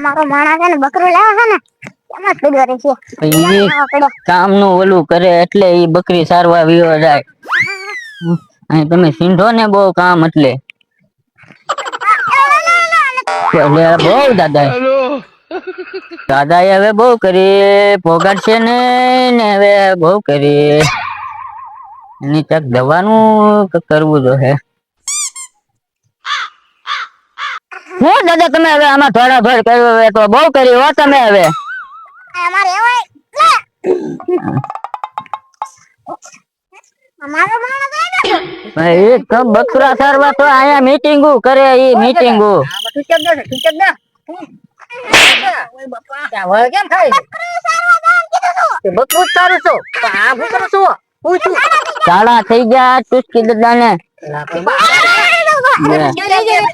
મારો માણસ છે ને બકરું લાવે છે ને એમાં જ પડ્યો રહે છે કામ નું ઓલું કરે એટલે ઈ બકરી સારવા વિયો જાય અહીં તમે સીંધો ને બહુ કામ એટલે બહુ દાદા દાદા એ હવે બહુ કરી પોગાડશે ને હવે બહુ કરી એની ચક દવાનું કરવું જો હે હું દાદા તમે હવે આમાં થોડા ભર કર્યો હવે તો બહુ કરી હો તમે હવે અમારે એવાય અમારો માણસ એ તો બકરા સારવા તો અહીંયા મીટિંગો કરે ઈ મીટિંગો કેમ થાય બકરું તારું છો આ હું કરું છું પૂછું ચાળા થઈ ગયા ટુસ્કી દાદા ને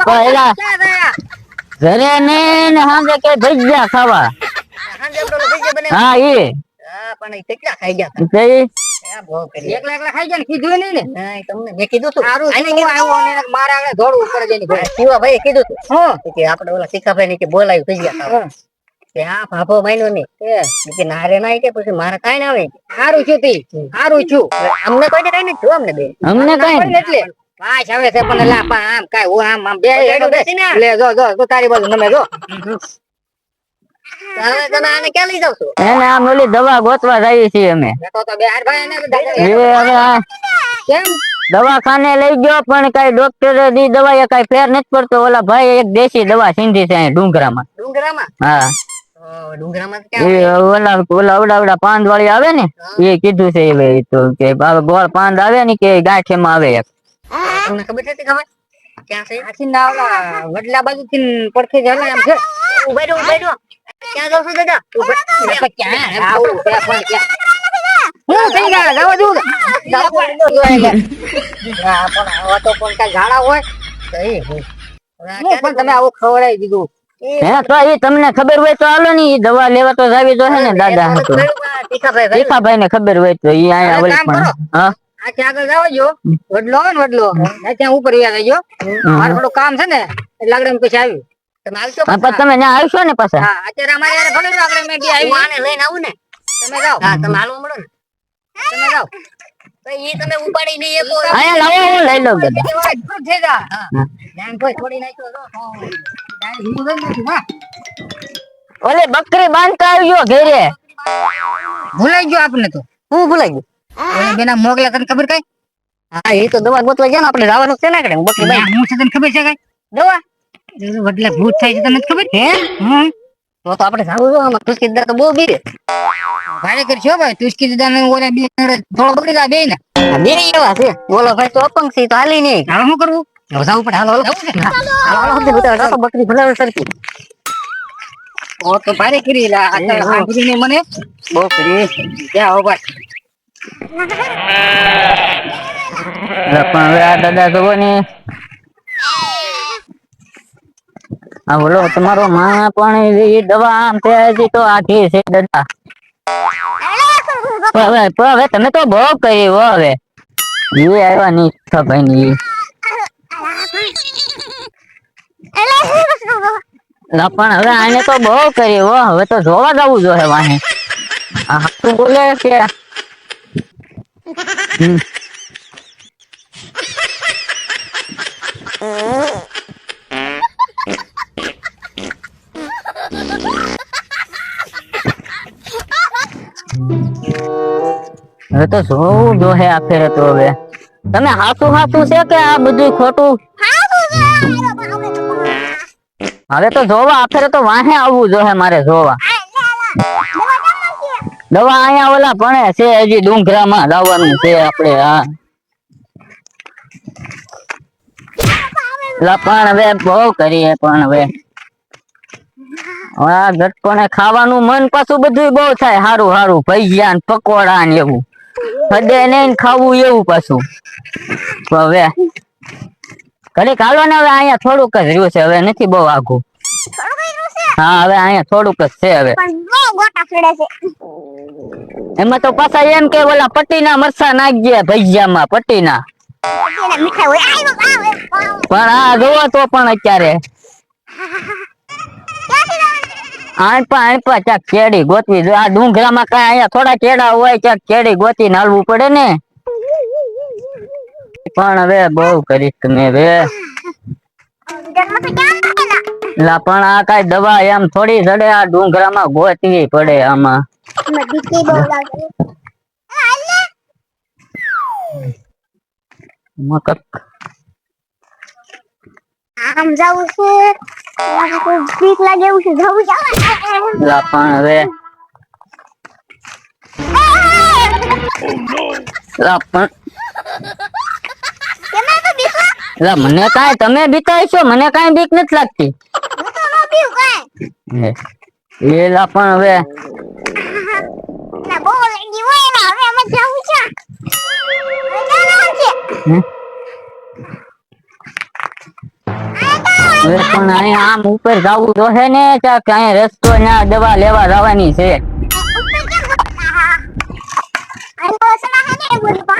પહેલા ઘરે ને હાંજે કે ભજીયા ખાવા હા ઈ પણ કેટલા ખાઈ ગયા એકલા એકલા ખાઈ ગયા કીધું નહીં ને તમને મેં કીધું તું મારા આગળ દોડવું ઉપર જઈને શિવા ભાઈ કીધું તું કે આપડે ઓલા શિખાભાઈ ને કે બોલાયું થઈ ગયા કે હા ભાભો માન્યો નહીં કે નારે ના કે પછી મારે કઈ ના આવે સારું છું તી સારું છું અમને કોઈ કઈ નહીં છું અમને બે અમને કઈ એટલે પાછ આવે છે પણ લાપા આમ કઈ હું આમ બે લે જો જો તારી બાજુ નમે જો હવે તમે આને ક્યાં લઈ જાવ છો એને આમ ઓલી દવા ગોતવા જઈએ છીએ અમે તો બે હાર ભાઈ કેમ દવાખાને લઈ ગયો પણ કઈ ડોક્ટરે દી દવા કઈ ફેર નથી પડતો ઓલા ભાઈ એક દેશી દવા સિંધી છે ડુંગરામાં હા ઓલા પાંદ વાળી આવે ને એ કીધું છે એ તો કે ગોળ પાંદ આવે ને કે ગાંઠેમાં આવે એક તમને ખબર છે ખબર ક્યાં છે આથી ના ઓલા વડલા બાજુ થી પડખે જલે આમ છે ઉભા રહો ક્યાં જાવ છો દાદા ક્યાં આવું પણ ક્યાં હું થઈ ગયા જાવ જો પણ આવા તો પણ કઈ ઝાડા હોય પણ તમે આવું ખવડાવી દીધું હે તો એ તમને ખબર હોય તો હાલો ને દવા લેવા તો જાવી જો હે ને દાદા હતો તીખાભાઈ ને ખબર હોય તો ઈ આયા ઓલી પણ હા આખે આગળ જાવ જો વડલો હોય ને વડલો ત્યાં ઉપર વ્યા જજો મારું થોડું કામ છે ને લાગડે પછી આવ્યું તમે આવશો તમે ત્યાં આવશો ને પાછા હા અત્યારે અમારે યાર ભલે આગળ મેં બી આવી આને લઈને આવું ને તમે જાઓ હા તમે હાલવા મળો ને તમે જાઓ તો ઈ તમે ઉપાડી નહીં એકો આયા લાવો હું લઈ લઉં દાદા છે જા હા ધ્યાન કોઈ છોડી નાખ્યો તો ઓલે બકરી બાંધતા આવ્યો ઘરે ભૂલાઈ ગયો આપને તો હું ભૂલાઈ ગયો ઓલે બેના મોગલા તને ખબર કઈ હા એ તો દવા ગોતવા ગયા ને આપણે જવાનું છે ને આગળ બકરી બાંધ હું છે તને ખબર છે કઈ દવા વડલા ભૂત થાય છે તને ખબર હે તો આપણે જાવું જો આમાં તુસ્કી દાદા તો બહુ બીરે ભારે કરશો ભાઈ તુસ્કી દાદા ને ઓલા બે થોડો બગડી જાય બે ને બે એવા છે બોલો ભાઈ તો અપંગ છે તો હાલી નહીં હવે શું કરવું જાવું પડે હાલો હાલો બકરી ભલાવે સરકી ઓ તો ભારે કરી લા આ ને મને બહુ કરી ક્યાં હો ભાઈ પણ હવે આ દાદા જોવો ને હા બોલો તમારો માં પણ એ દવા આમ છે હજી તો આખી છે દાદા હવે તમે તો બહુ કરી હો હવે એ આવ્યા નહીં ભાઈ ની પણ હવે આને તો બહુ કરી હો હવે તો જોવા જવું જોઈએ વાહે તું બોલે કે હવે તો જોવું જોહે આખરે તો હવે તમે હાથું હાથું છે કે આ બધું ખોટું હવે તો જોવા આખરે તો વાહે આવવું જોહે મારે જોવા દવા અહીંયા ઓલા ભણે છે હજી ડુંગરામાં લાવવાનું છે આપણે હા પણ હવે બહુ કરીએ પણ હવે હા ગટકોને ખાવાનું મન પાછું બધું બહુ થાય હારું હારું ભજીયા ને પકોડા ને એવું હદે નહીં ખાવું એવું પાછું હવે ઘડીક હાલો ને હવે અહીંયા થોડુંક જ રહ્યું છે હવે નથી બહુ આઘું હા હવે અહીંયા થોડુંક જ છે હવે એમાં તો પાછા એમ કે ઓલા પટ્ટીના મરચા નાખજે ભજીયામાં પટ્ટીના પણ આ જોવો તો પણ અત્યારે આણપા ચાક કેડી ગોતવી જોઈએ. આ ડુંગરામાં કઈ અહીંયા થોડા કેડા હોય, ચાક કેડી ગોતી નાલવું પડે ને. પણ હવે બહુ કરીશ તમે હવે. લા પણ આ કઈ દવા એમ થોડી જડે, આ ડુંગરામાં ગોતવી પડે આમાં. આમ જાવું છે, બીક લાગે એવું છે, જવું લા પણ હવે લા પણ લા મને કાંઈ તમે બીતાય છો, મને કાંઈ બીક નથી લાગતી. એ લા પણ હવે હવે પણ અહીંયા આમ ઉપર જવું તો છે ને, ચાક અહીંયા રસ્તો ના દવા લેવા જવાની છે.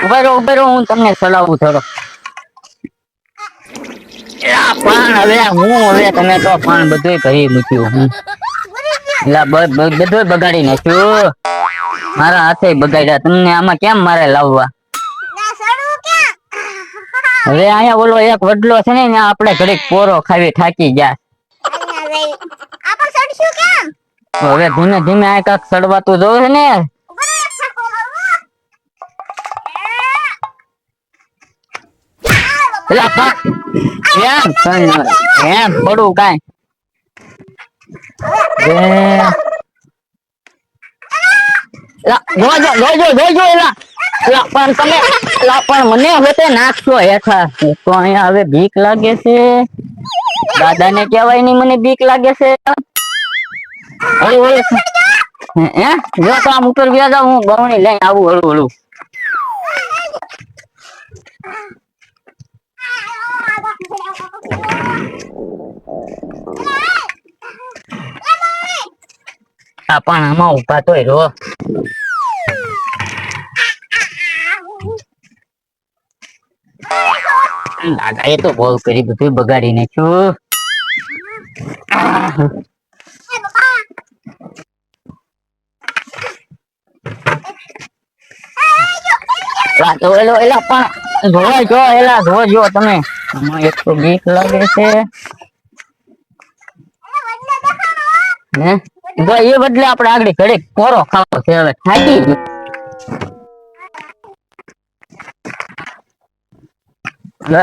ઉભા રહો હું તમને ચલાવું થોડો. પણ હવે હું હવે તમે તો પણ બધું કહી મૂક્યું હું. બધું બગાડી નાખ્યું, મારા હાથે બગાડ્યા. તમને આમાં કેમ મારે લાવવા? હવે અહીંયા ઓલો એક વડલો છે ને, આપણે ઘડીક પોરો ખાવી થાકી ગયા. હવે ધીમે ધીમે આ કાક સડવાતું જોવે છે ને. એમ થોડું કાઈ પણ તમે પણ મને હવે નાખશો હેઠા તો અહીંયા હવે બીક લાગે છે. દાદા ને કેવાય નઈ મને બીક લાગે છે. જો તો આમ ઉપર વ્યા જાવ, હું ગવણી લઈને આવું હળું હળું. પણ આમાં ઉભા તોય રો. દાદા એ તો બહુ કરી બધું બગાડી નાખ્યું. જોજો તમે, એક તો બીક લાગે છે. એ બદલે આપણે આગળ ઘડીક પોરો ખાવો છે. હવે થાકી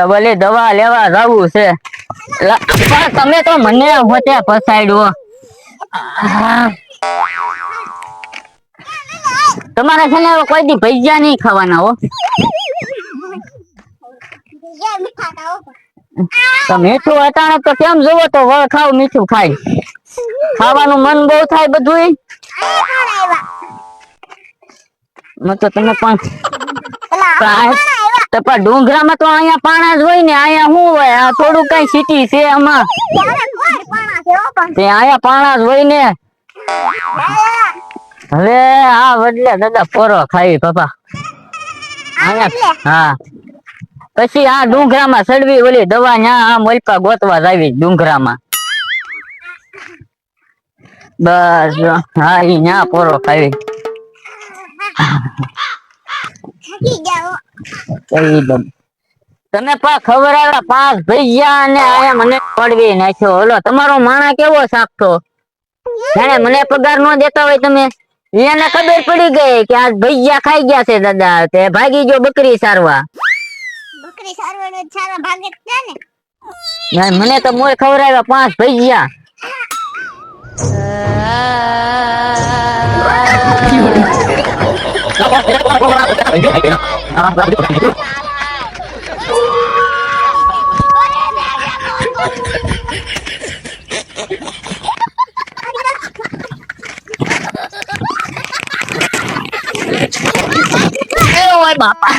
ભલે દવા લેવા જવું છે. પણ તમે તો મને હોતે ફસાડ્યો. તમારે છે ને કોઈ દી ભજીયા નહીં ખાવાના હો. તો મીઠું અટાણે તો કેમ જોવો તો વળ ખાવ મીઠું ખાય. ખાવાનું મન બહુ થાય બધું. તો તમે પણ ડુંગરામાં તો અહીંયા પાણા જ હોય ને. અહીંયા શું હોય, આ થોડું કઈ સિટી છે આમાં. અહીંયા પાણા જ હોય ને. હવે આ બદલે દાદા પોરો ખાઈ પપ્પા. હા પછી આ ડુંગરામાં સડવી ઓલી દવા ન્યા આમ ઓલપા ગોતવા જાવી ડુંગરામાં. બસ હા ઈ ન્યા પોરો ખાવી. તમે પા ખબર આવે 5 ભૈયા અને આયા મને પડવી નાખ્યો. ઓલો તમારો માણા કેવો સાખતો, જાણે મને પગાર નો દેતા હોય તમે. એને ખબર પડી ગઈ કે આજ ભૈયા ખાઈ ગયા છે દાદા, તે ભાગી ગયો બકરી સારવા. બકરી સારવા ભાગે ને. મને તો મોય ખવડાવ્યા 5 ભૈયા. બાપા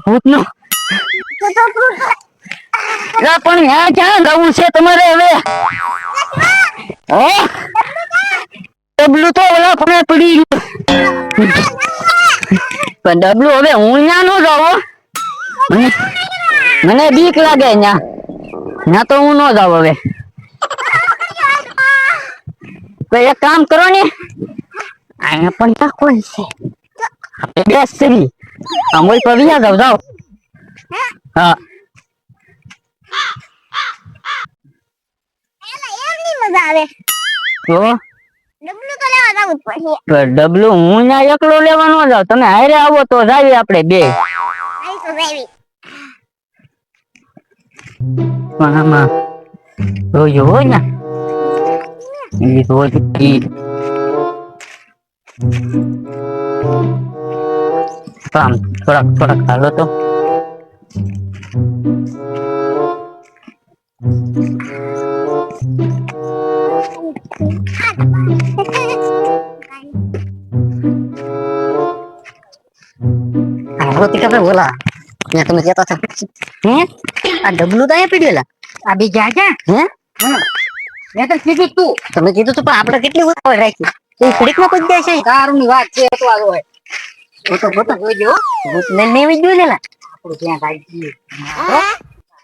ભૂતનો પણ ક્યાં જવું છે તમારે હવે? ડબલું તો ઓલા ફોને પડી ગયું. પણ ડબલું હવે હું ન્યા નો જાઉં હો. મને બીક લાગે ન્યા તો હું નો જાઉં હવે. તો એક કામ કરો ને, અહીંયા પણ તા કોઈ છે. આપણે બેસ કરી અમોલ પર વિયા જાવ જાવ. હા એમની મજા આવે. તો ડબલું તો લેવા જવું જ પડશે. ડબલું હું ન્યા એકલો લેવા નો જાવ. તમે હારે આવો તો જાવી આપણે બે. આઈ તો જાવી. પણ આમાં રોજો હોય ને ઈ રોજ ઈ આમ થોડાક હાલો તો. રોટી કપે બોલા ત્યાં તમે જતા હતા હે આ ડબલું તો અહીંયા પીડેલા આ બી ગયા ક્યાં હે મેં તો કીધું તું તમે કીધું તું પણ આપણે કેટલી ઉતાવળ રાખી એ ખડીકમાં કોઈ જાય છે કારુની વાત છે તો આ હોય તો જોજો ને મેં જોઈ લેલા આપણું ત્યાં કાઢી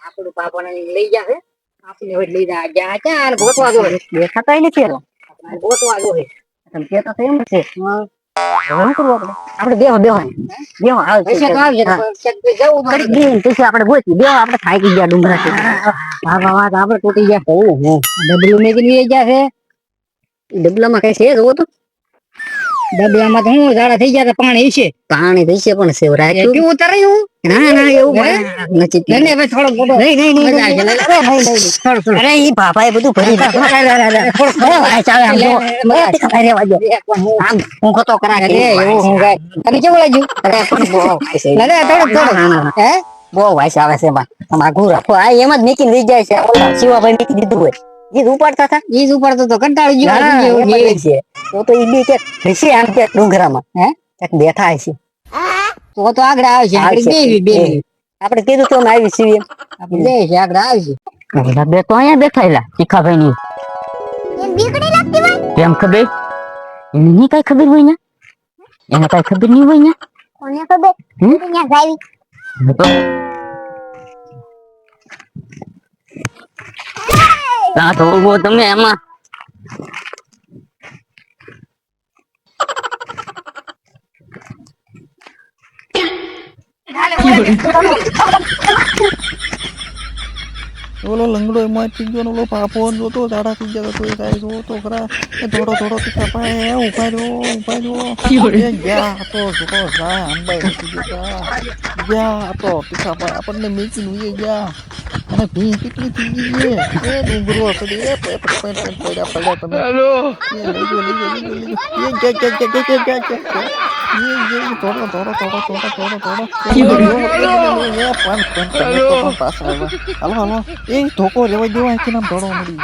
આપણું પાપાને લઈ જાવે આપણે હવે લઈ જા ક્યાં ગોતવા જો દેખાતા નથી એલા ગોતવા જો તમે કહેતા તો એમ છે શું કરવું આપણે બેહો હાલ પૈસા તો આવશે જવું કરી પછી આપણે ગોતી બેહો આપણે થાકી ગયા ડુંગરા વાત આપણે તૂટી ગયા ઓહો ડબલું મેં લઈ ગયા છે ડબલામાં કઈ છે જોવો તો ડબલામાં તો હું ઝાડા થઈ ગયા પાણી છે પણ સેવ રાખ્યું કેવું ઉતરાયું ના એવું નથી ને હવે થોડો મોટો નહીં અરે ઈ બાપા એ બધું ભરી આમ હું ખતો કરા કે એવું હું ગાય તને કેવું લાગ્યું અરે પણ થોડો હે બહુ વાસ આવે છે બા આઘું રાખો આ એમ જ મેકીને લઈ જાય છે શિવાભાઈ મેકી દીધું હોય ઈ ઉપાડતા હતા ઈ ઉપાડતો તો કંટાળી ગયો છે તો ઈ બી કે હશે આમ કે ડુંગરામાં હે એક બેઠા છે તો આગળ આવે છે આપણે કીધું તો આવી છીએ આપણે બે આગળ આવી છે બે તો અહીંયા બેઠાયેલા શીખાભાઈ ની એમ બીકડી લાગતી હોય. કેમ ખબર એને ની કઈ ખબર હોય ને એને કઈ ખબર નહીં હોય ને કોને ખબર અહીંયા જાવી. તો તા તો ઉભો તમે એમાં ઓલો લંગડો એમાં થઈ ગયો ઓલો પાપો જોતો ઝાડા થઈ ગયા તો એ કાંઈ જોતો ખરા એ થોડો તીખા પાય ઉભા રહ્યો એ ગયા તો જોતો જા અંબાઈ નથી ગયા તો તીખા પાય આપણને મેચીને ઉઈ ગયા અને ભી કેટલી થઈ ગઈ છે એ ડુંગરો સડી એ પડ્યા તમે હેલો એ લઈ થોડો એ ધોકો રેવા દેવા અહીંથી નામ ધોડો મળી